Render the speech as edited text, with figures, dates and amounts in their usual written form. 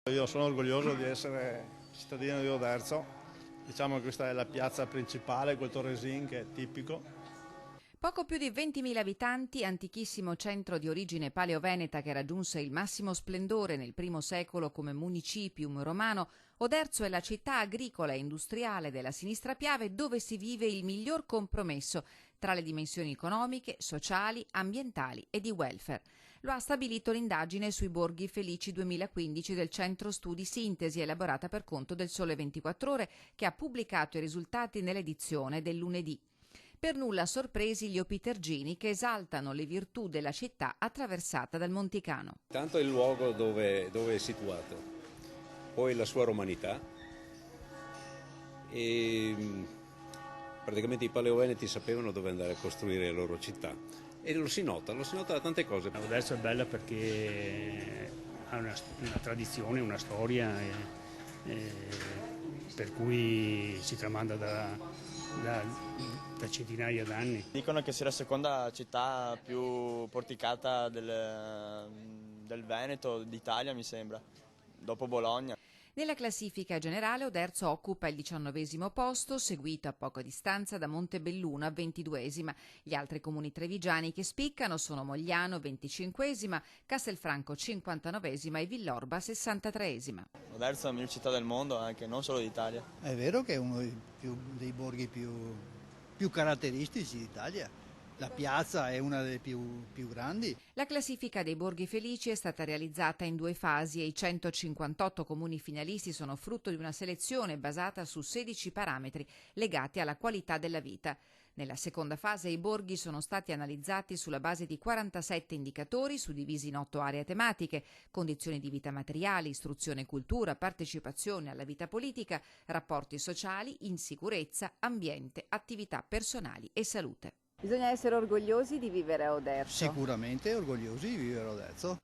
Io sono orgoglioso di essere cittadino di Oderzo, diciamo che questa è la piazza principale, quel Torresin che è tipico. Poco più di 20.000 abitanti, antichissimo centro di origine paleoveneta che raggiunse il massimo splendore nel I secolo come municipium romano, Oderzo è la città agricola e industriale della Sinistra Piave dove si vive il miglior compromesso tra le dimensioni economiche, sociali, ambientali e di welfare. Lo ha stabilito l'indagine sui Borghi Felici 2015 del Centro Studi Sintesi, elaborata per conto del Sole 24 Ore, che ha pubblicato i risultati nell'edizione del lunedì. Per nulla sorpresi gli opitergini che esaltano le virtù della città attraversata dal Monticano. Tanto il luogo dove è situato, poi la sua romanità e praticamente i paleoveneti sapevano dove andare a costruire le loro città e lo si nota da tante cose. Adesso è bella perché ha una tradizione, una storia per cui si tramanda da centinaia d'anni. Dicono che sia la seconda città più porticata del Veneto, d'Italia mi sembra, dopo Bologna. Nella classifica generale Oderzo occupa il 19° posto, seguito a poca distanza da Montebelluno, 22°. Gli altri comuni trevigiani che spiccano sono Mogliano, 25°, Castelfranco, 59° e Villorba, 63°. Oderzo è la miglior città del mondo, anche non solo d'Italia. È vero che è uno dei borghi più caratteristici d'Italia. La piazza è una delle più grandi. La classifica dei Borghi Felici è stata realizzata in 2 fasi e i 158 comuni finalisti sono frutto di una selezione basata su 16 parametri legati alla qualità della vita. Nella seconda fase i borghi sono stati analizzati sulla base di 47 indicatori suddivisi in 8 aree tematiche: condizioni di vita materiali, istruzione e cultura, partecipazione alla vita politica, rapporti sociali, insicurezza, ambiente, attività personali e salute. Bisogna essere orgogliosi di vivere a Oderzo. Sicuramente orgogliosi di vivere a Oderzo.